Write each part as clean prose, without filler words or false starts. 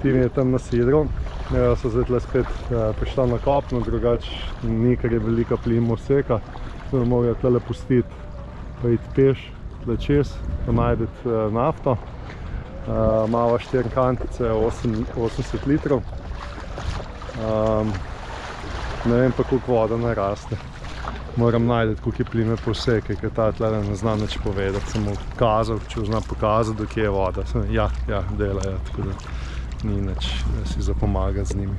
Tim je tam na sidru, so zdaj tle spet prišla na kopno, drugače ni, ker je velika plima oseka. Bomo mogli tle pustiti, pa iti peš, tle čez, pa najdeti nafto. Mava 4 kantice, 80 litrov. Ne vem pa, koliko voda naraste. Moram najdeti, koliko je plime po oseke, ker ta tle ne zna nič povedati, samo kazal, če zna pokazati, do kje je voda. Ja, delajo, tako da ni nič, da si zapomagati z njimi.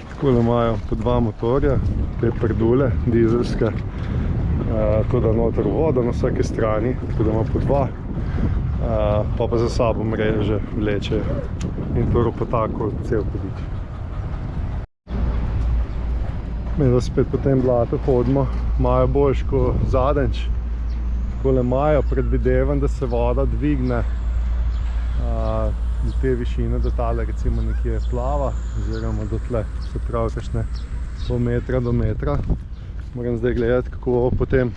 Takole imajo po 2 motorja, te prdule, dizelske, tudi noter voda na vsaki strani, tako da ima po 2, pa za sabo mreže vlečejo in to ropotako cel podič. Mi da spet po tem blatu hodimo, imajo boljš kot zadenč. Takole imajo, predvidevam, da se voda dvigne do te višine, da tale recimo nekje plava, oziroma do tle, se pravi kakšne pol metra do metra. Moram zdaj gledati, kako bo potem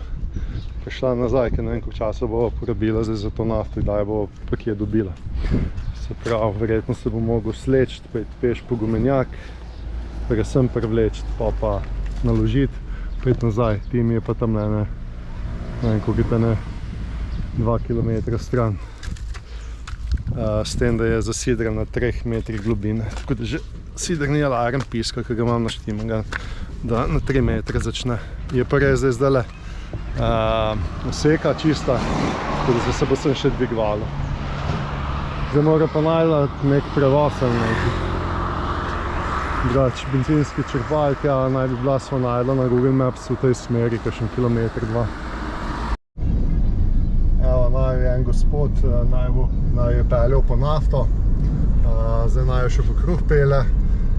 prišla nazaj, ker ne vem, koliko časa bo porabila zdaj za to nafto in kdaj bo pa kje dobila. Se pravi, verjetno se bo mogel slečiti, pa iti peš po gumenjak, predvsem privlečiti, pa naložiti, pa iti nazaj. Tim je pa tam ne vem, koliko je ta 2 km stran. S tem, da je zasidran na 3 metrih globine. Tako da že sidrni alarm piska, ki ga imam naštimanega, da na 3 metre začne. Je pa res zdaj oseka čista, tako da se bo sem še dvigvalo. Zdaj mora pa najti nek prevoz ali nekaj. Drugače, bencinski črpalki, naj bi bila sva najdla na Google Maps v tej smeri, kakšen kilometer, 2. Evo, naj je en gospod, naj je peljal po nafto, zdaj naj je še po kruh pele,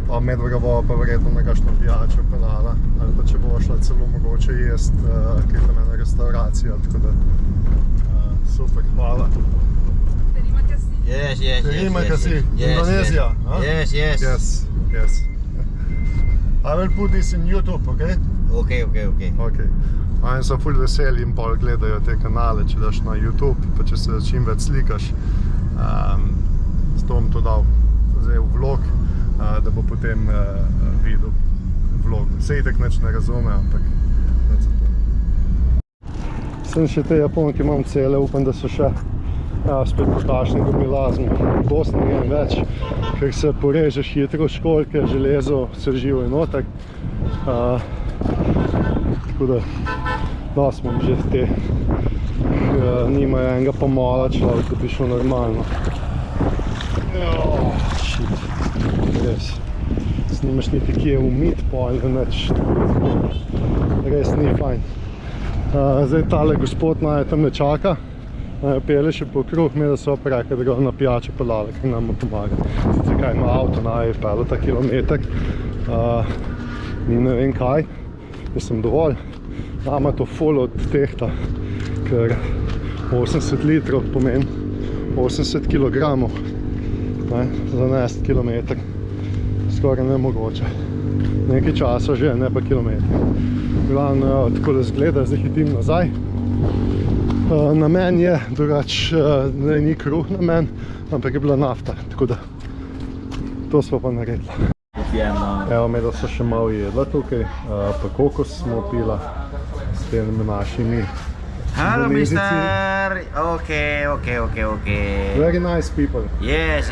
pa medva ga bo pa verjetno na kakšno pijačo pelala, ali pa če bo šla celo mogoče jest, ker je tam ena restauracija, tako da super, hvala. Yes. Terima kasih. Indonesia, huh? Yes. Yes. I will put this in YouTube, okay? Okay. Oni so ful veseli in pol gledajo te kanale, če daš na YouTube, pa če se čim več slikaš. S to bom to dal zdaj v vlog, da bo potem videl vlog. Sej tak nič ne razume, ampak nič za to. Sem še te Japonke imam cele, upam, da so še spet potašni gomilazmi. V Bosni ne več, ker se porežeš hitro školjke, železo se živo in noter. Tako da dosti imam že te, nimajo enega pomola človek, da bi šlo normalno. Shit, res. Snimaš niti kje umit pol, nič. Res ni fajn. Zdaj tale gospod naj tam ne čaka. Pele še po kruh, mi da so rekli, da ga na pijačo pelala, ker nam pomaga. Sicer kaj ima avto, naj pele ta kilometer. Ni ne vem kaj, jaz sem dovolj. Nama to ful od tehta, ker 80 litrov pomeni 80 kg za nest kilometer. Skoraj nemogoče. Nekaj časa že, ne pa kilometer. Glavno, tako da zgleda, zdaj hitim nazaj. Namen je, drugače ni kruh namen, ampak je bila nafta, tako da to smo pa naredila. Evo, me da so še malo jedla tukaj, pa kokos smo pila s temi našimi. Hello, mister! Okay. Very nice people. Yes.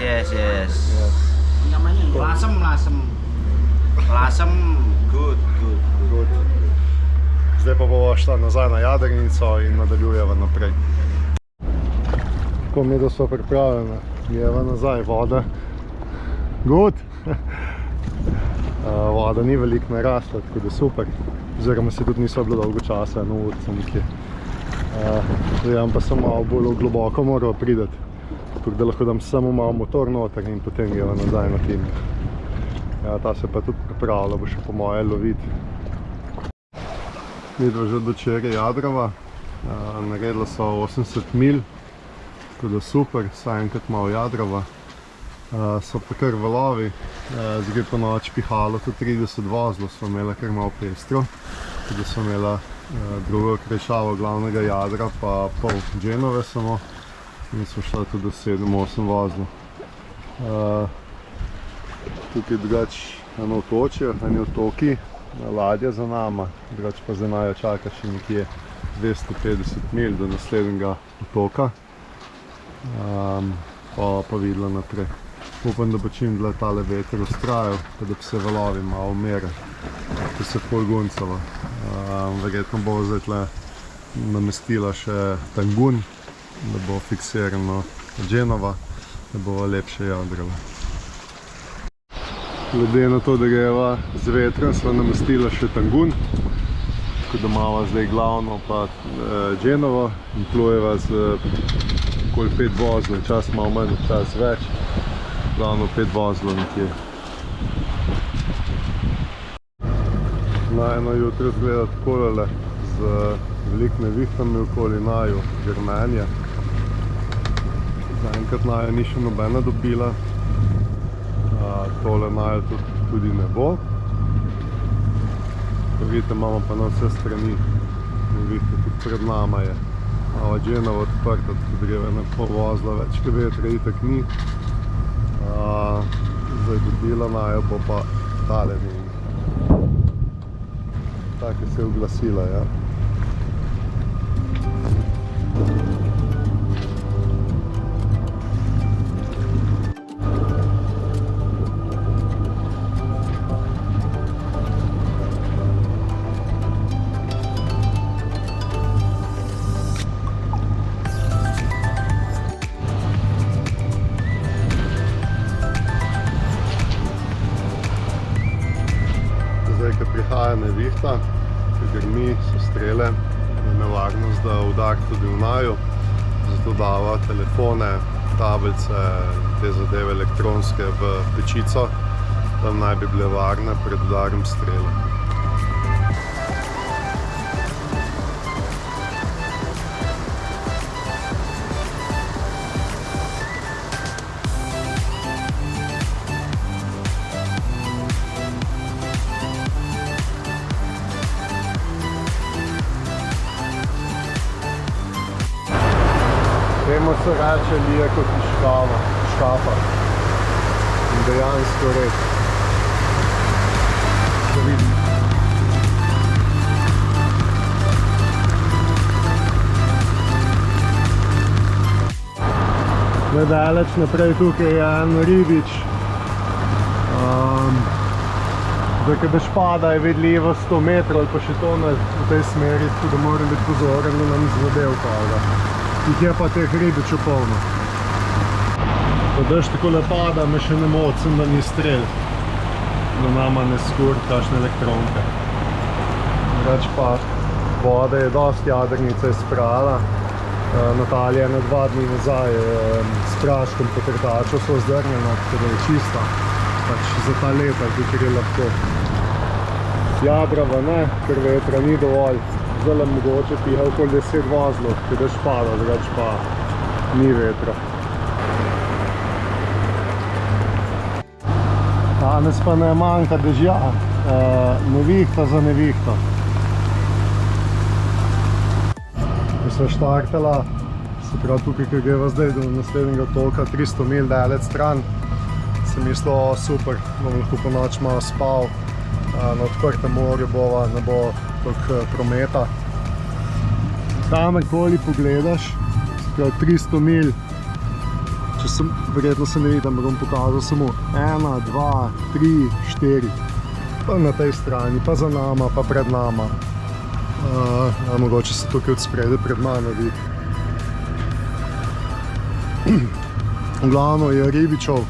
Lasem, good. Zdaj pa bova šla nazaj na jadrnico in nadaljujeva naprej. Tako mi da so pripravljene, jeva nazaj, voda. Good! Voda ni veliko narasla, tako da super. Oziroma se tudi niso bilo dolgo časa, eno urca nekje. Zdaj pa sem malo bolj globoko moral prideti, tako da lahko dam samo malo motor noter in potem jeva nazaj na tim. Ta se pa tudi pripravlja, bo še po moje loviti. Vidva že do Čere Jadrava, naredila so 80 mil, tako da super, saj enkrat malo Jadrava. so pa kar valovi, zdaj po noč pihalo tudi 30 vozlov, smo imeli kar malo pestro, tudi smo imeli drugo krešavo glavnega jadra, pa pol Genove samo in smo šli tudi do 7-8 vozlov. Tukaj drugač eno otočje, eni otoki, ladja za nama, drugač pa za najo čaka še nekje 250 mil do naslednjega otoka, pa videla naprej. Upam, da bo čim dlje tale veter ustrajal, pa da bi se valovi malo umirali, da se pol guncalo. Verjetno bo zdaj tle namestila še Tangun, da bo fiksirano Genova, da bo lepše jadralo. Glede na to, da greva z vetrom, sva namestila še Tangun, tako da imava zdaj glavno pa Genovo in plujeva z okoli 5 vozlov, čas malo manj, čas več, glavno 5 vozlov nekje. Na eno jutro zgleda takole z veliko nevihtami okoli naju grmenje. Zaenkrat naju ni še nobena dobila. Tole naju tudi ne bo. Ko vidite, imamo pa na vse strani nevihte, tudi pred nama je. Mala Genova odprta, tako greva na pol vozla, več ka vetra itak ni. Zdaj dobila naju bo pa tale nevihta. Tako se je oglasila, ja. Zdaj, ko prihaja nevihta, ko grmi, so strele, je nevarnost, da udari tudi v naju, zato dava telefone, tablice, te zadeve elektronske v pečico, tam naj bi bile varne pred udarom strele. Temu se reče lije kot iz škafa. In dejansko res. Da vidim. Nedaleč naprej tukaj je en ribič. Zdaj, ko boš pada, je vidljivo 100 metrov ali pa še to v tej smeri, tako da moram biti pozoren, da nam zvodev pada. Jih je pa teh ribičev polno. Ko dež takole pada, me še ne mocim, da ni strel. Da nama ne skur kakšne elektronke. Reč pa vode je dosti jadrnica izprala. Natalija je 2 dni nazaj s praškom potrtačo so zdrnjena, tako da je čista. Pač za ta leta, ki je lahko. Jadrava ne, ker vetra ni dovolj. Zdaj mogoče piha okoli 10 vozlov, ki dež pada, drugač pa ni vetra. Danes pa ne manjka dežja, nevihta za nevihto. Ko sva štartala, se pravi tukaj, ko greva zdaj do naslednjega otoka, 300 mil daleč stran, sem mislil, super, bom lahko po noč malo spal, na odprtem morju bova, ne bo toliko prometa. Kamerkoli pogledaš, se pravi 300 mil, verjetno se ne vidim, bom pokazal samo 1, 2, 3, 4, pa na tej strani, pa za nama, pa pred nama. Mogoče se tukaj od spredaj pred mano vidi. Glavno je ribičev,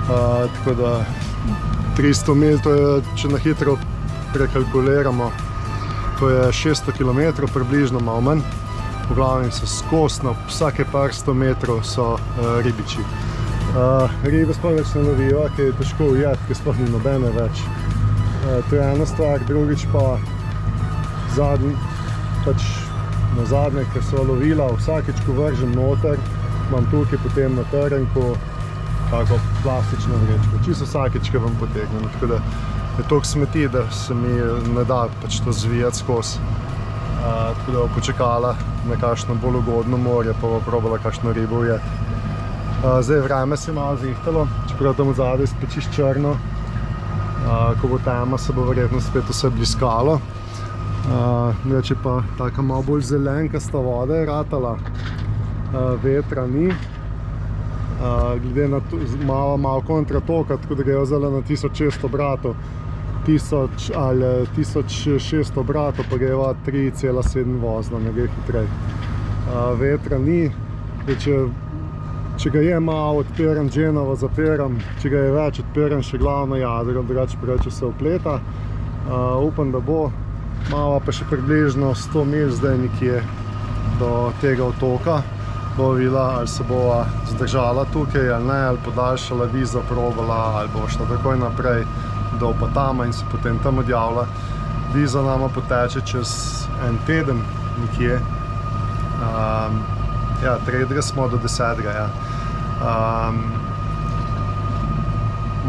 tako da 300 mil, to je, če na hitro prekalkuliramo, to je 600 km približno, malo manj. V glavnem so skosno, vsake par 100 metrov so ribiči. Ribe sploh več ne lovijo, ki je težko ujeti, ki sploh ni nobene več. To je ena stvar, drugič pa na zadnje, ker so lovila, vsakeč, ko vržem noter, imam tukaj potem na trnku kako plastično vrečko, čisto vsakeč, ki vam potegnem, tako da je toliko smeti, da se mi ne da pač to zvijati skozi. Tako da bo počakala na kakšno bolj ugodno morje, pa bo probala kakšno ribo ujeti. Zdaj vreme se je malo zihtalo, čeprav tam od zadaj spet čisto črno. Ko bo tema, se bo verjetno spet vse bliskalo. Če pa taka malo bolj zelenkasta voda je ratala, vetra ni. Glede na malo kontratoka, tako da grejo zdaj na 1600 obratov, 1000 ali 1600 obratov, pa grejo 3,7 vozla, ne gre hitrej. Vetra ni, če ga je malo, odpiram Genovo, zapiram, če ga je več, odpiram še glavno jadro, drugače preveč se opleta. Upam, da bo. Malo pa še približno 100 mil zdaj nekje do tega otoka. Bo videla, ali se bova zdržala tukaj ali ne, ali podaljšala vizo, probala, ali bo šla takoj naprej do Opatama in se potem tam odjavila. Viza nama poteče čez en teden nekje. Ja, 3. smo do 10. ja.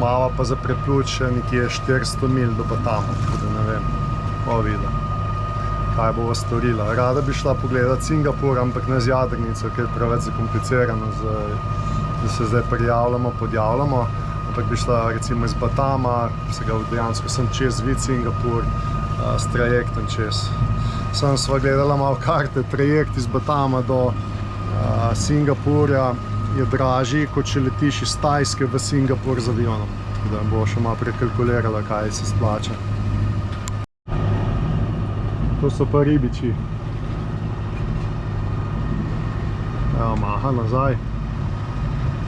Mava pa za preplut še nekje 400 mil do Opatama, tako da ne vem, bo videla, kaj bova storila. Rada bi šla pogledat Singapur, ampak ne z jadrnico, ker je preveč zakomplicirano, da se zdaj prijavljamo, podjavljamo, ampak bi šla recimo iz Batama, se ga dejansko sem čez vid Singapur, s trajektom čez. Sem sva gledala malo karte, trajekt iz Batama do Singapurja je dražji, kot če letiš iz Tajske v Singapur z avionom. Tako da bo še malo prekalkulirala, kaj se splača. To so pa ribiči. Evo, maha nazaj.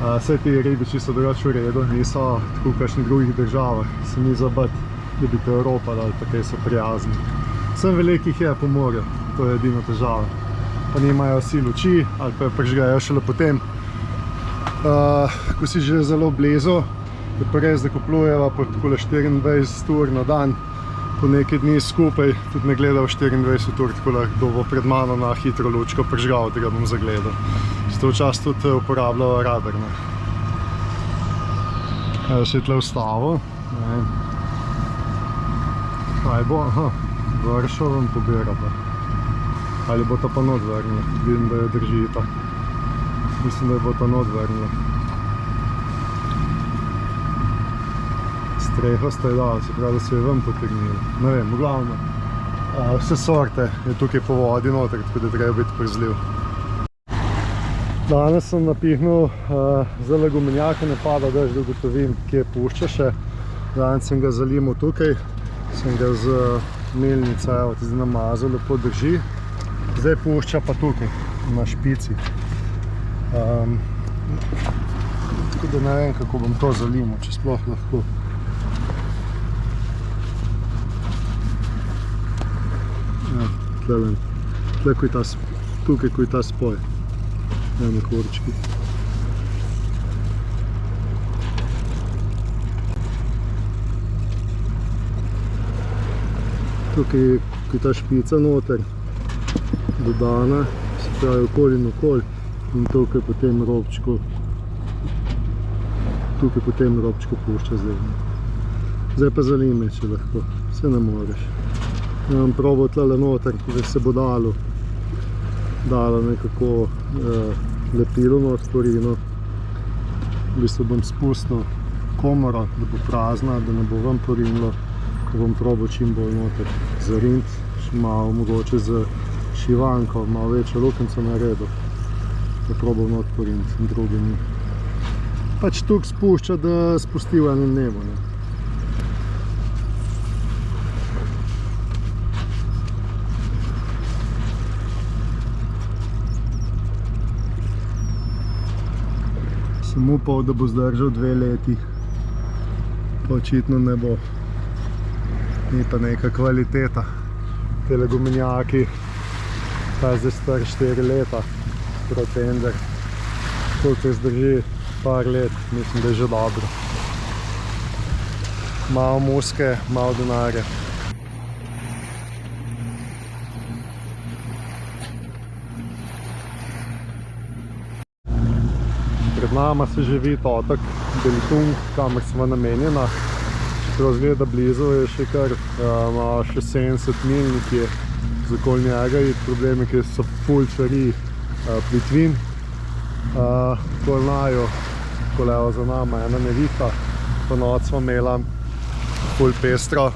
Vse ti ribiči so drugače v redu, niso tako v kakšnih drugih državah. Se ni zabati, da bi te Evropa dali, pa kaj so prijazni. Vsem velikih je po morju, to je edina težava. Pa nimajo vsi luči, ali pa prižgajo šele potem. Ko si že zelo blizu, je pa res, da ko plujeva po takole 24 ur na dan, po nekaj dni skupaj, tudi ne gledal 24 ur, tako da kdo bo pred mano na hitro lučko prižgal, da ga bom zagledal. Zato včasih tudi uporabljava radar. Evo se je tle vstavo. Kaj bo? Aha, vršo vam pobira pa. Ali bo ta pa not vrnila? Vidim, da jo drži ta. Mislim, da jo bo ta not vrnila. Streho sta je dala, se pravi, da se je ven potegnila. Ne vem, v glavno. Vse sorte je tukaj po vodi noter, tako da treba biti pazljiv. Danes sem napihnil zelo gumenjaka, ne pada dež, da ugotovim, kje pušča še. Danes sem ga zalimal tukaj, sem ga z melnico, evo, zdaj namazal, lepo drži. Zdaj pušča pa tukaj, na špici. Tako da ne vem, kako bom to zalimal, če sploh lahko. Tukaj, ko je ta spoj. Eno korčki. Tukaj je ta špica noter dodana, se pravi okoli in okoli, in tukaj po tem robčku pušča zdaj. Zdaj pa zalime, če lahko, se ne moreš. Ja bom probal tlele noter, da se bo dalo nekako lepilo not porino. V bistvu bom spustil komoro, da bo prazna, da ne bo ven porinilo, ko bom probal čim bolj noter zariniti, še malo mogoče z šivanko, malo večjo luknjico naredil, da probal not poriniti in drugi ni. Pač tukaj spušča, da spusti v enem dnevu. Sem upal, da bo zdržal 2 leti, pa očitno ne bo. Ni pa neka kvaliteta. Tele gumenjaki, ta je zdaj star 4 leta, Protender. Koliko zdrži par let, mislim, da je že dobro. Malo muske, malo denarja. Pred nama se že vidi otok Belitung, kamor smo namenjena. Čeprav zgleda blizu, je še kar, ima še 70 mil nekje z okoli njega. Problem je, ker so ful čari plitvin. Okoli naju, takole za nama, ena nevihta. Po noč smo imela ful pestro.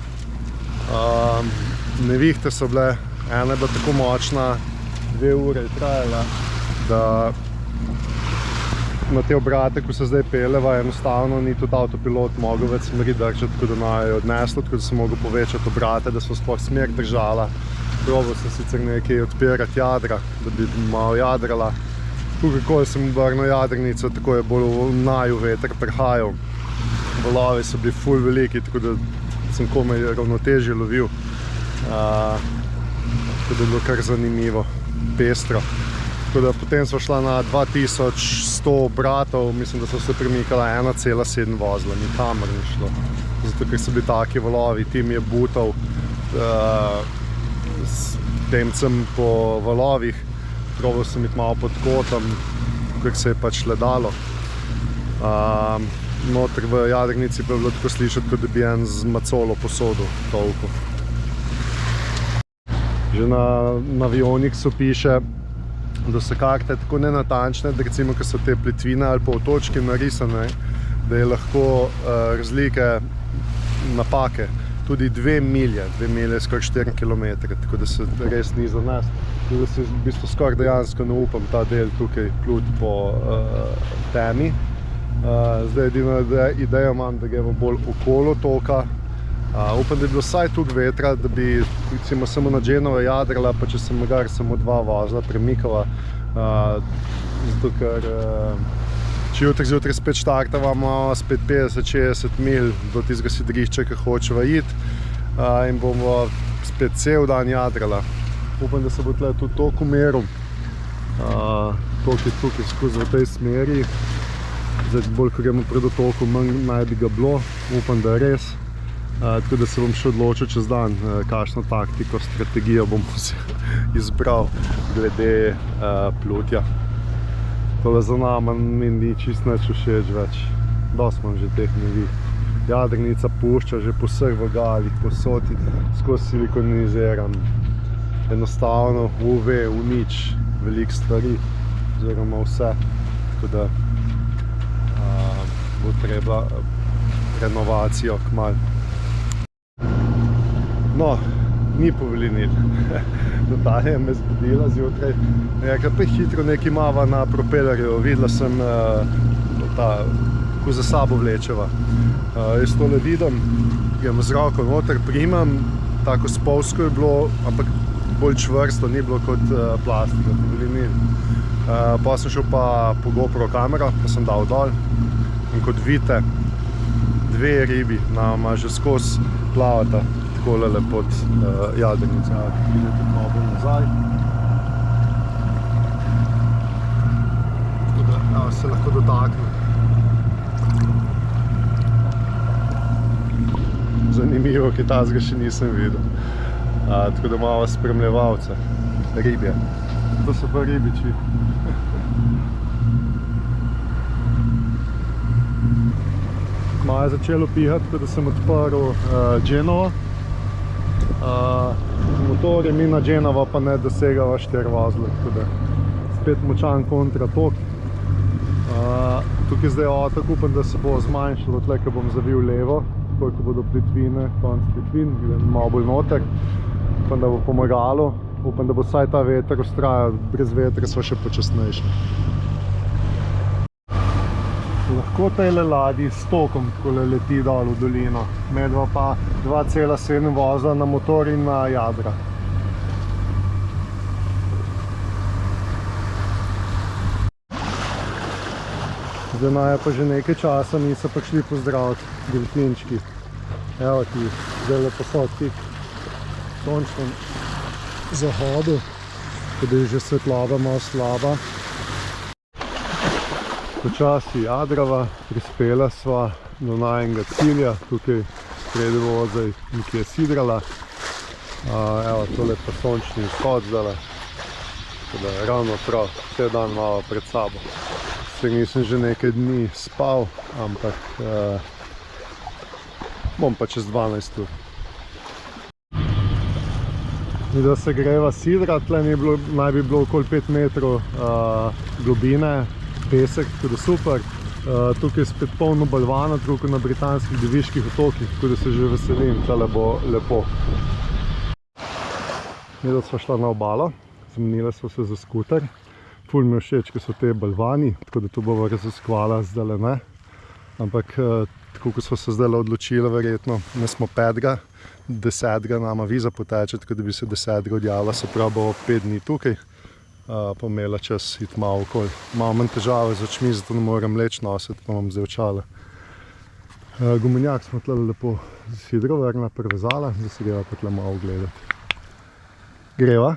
Nevihte so bile, ena je bila tako močna, 2 ure je trajala, da na te obrate, ko se zdaj peleva, enostavno ni tudi avtopilot mogel več smeri držati, tako da naj je odneslo, tako da sem mogel povečati obrate, da so sploh smer držala. Probal sem sicer nekaj odpirati jadra, da bi malo jadrala. Kakorkoli sem obrnil jadrnico, tako je bolj v naju veter prihajal. Valovi so bili ful veliki, tako da sem komaj ravnotežje lovil. Tako da je bilo kar zanimivo, pestro. Tako da potem smo šla na 2100 obratov, mislim, da so se premikala 1,7 vozila, nikamor ni šlo. Zato, ker so bili taki valovi, tim je butal s temcem po valovih. Probal sem iti malo pod kotom, ker se je pač le dalo. Noter v jadrnici pa je bilo tako slišati, kot da bi en z macolo posodo tolko. Že na avioniksu piše, da so karte tako nenatančne, da recimo, ko so te plitvine ali pa otočki narisane, da je lahko razlike napake tudi 2 milje, 2 milje je skoraj 4 km, tako da se res ni za nas. Da se v bistvu skoraj dejansko ne upam ta del tukaj pluti po temi. Zdaj edino idejo imam, da gremo bolj okolo otoka. Upam, da je bilo vsaj toliko vetra, da bi recimo samo na Genovo jadrala, pa če sem gar samo 2 vozila premikala. Zato, ker če zjutraj spet štartava, imamo spet 50-60 mil do tistega sidrišča, ki hočeva iti, in bomo spet cel dan jadrala. Upam, da se bo tle tudi tok umeril. Tok je tukaj skozi v tej smeri. Zdaj, bolj, ko gremo pred otokom, manj naj bi ga bilo. Upam, da je res. Tako da se bom še odločil čez dan, kakšno taktiko, strategijo bom izbral glede plutja. Tole za nama mi ni čist nič všeč več. Dosti imam že teh nevih. Jadrnica pušča že po vseh vogalih, posod skozi silikoniziran. Enostavno UV, v nič, veliko stvari, oziroma vse. Tako da bo treba renovacijo kmalu. No, ni povelinil. Natalija me zbudila zjutraj. Rekla, pa hitro nekaj mava na propelerju. Videla sem, ko za sabo vlečeva. Jaz tole vidim, grem z roko noter, primam, tako spolsko je bilo, ampak bolj čvrsto, ni bilo kot plastika, povelinil. Pa sem šel pa po GoPro kamero, pa sem dal dol. In kot vidite, 2 ribi nama že skozi plavata takole pod jadrnico. Vidite malo bolj nazaj. Tako da se lahko dotaknem. Zanimivo, kaj tazga še nisem videl. Tako da malo spremljevalce, ribje. To so pa ribiči. Malo je začelo pihati, tako da sem odprl Genovo. Motor je mi na Genovo pa ne dosegava 4 vozile, tako da spet močan kontratok. Tukaj zdaj otok, upam, da se bo zmanjšalo tle, ko bom zavil levo, takoj, ko bodo plitvine, konc plitvin, grem malo bolj noter. Upam, da bo pomagalo, upam, da bo vsaj ta veter ustrajal, brez vetra so še počasnejši. Lahko tejle ladji s tokom takole leti dol v dolino, medva pa 2,7 vozila na motor in na jadra. Zdaj naj pa že nekaj časa niso prišli pozdraviti delfinčki. Evo ti, zdaj lepo so tik sončnem zahodu, tudi je že svetloba malo slaba. Počasi jadrava, prispela sva do najnega cilja, tukaj spredi vozaj nekje sidrala. Evo, tole pa sončni vzhod zdajle, tako da ravno prav, vse dan malo pred sabo. sicer nisem že nekaj dni spal, ampak bom pa čez 12 ur. In da se greva sidra, tle naj bi bilo okoli 5 metrov globine, pesek, tako da super. Tukaj je spet polno balvana, tako na britanskih Deviških otokih, tako da se že veselim, tale bo lepo. Midva sva šla na obalo, zamenila sva se za skuter. Ful mi je všeč, ko so te balvani, tako da to bova raziskovala zdajle ne. Ampak tako ko sva se zdajle odločila, verjetno ne smo 5. 10. nama viza poteče, tako da bi se 10. odjavila, se pravi bo 5 dni tukaj. Pa imela čas iti malo okoli. Malo manj težave z očmi, zato ne morem leč nositi, pa imam zdaj očala. Gumenjak smo tle lepo z sidro vrna prevezala, da se greva pa tle malo gledati. Greva?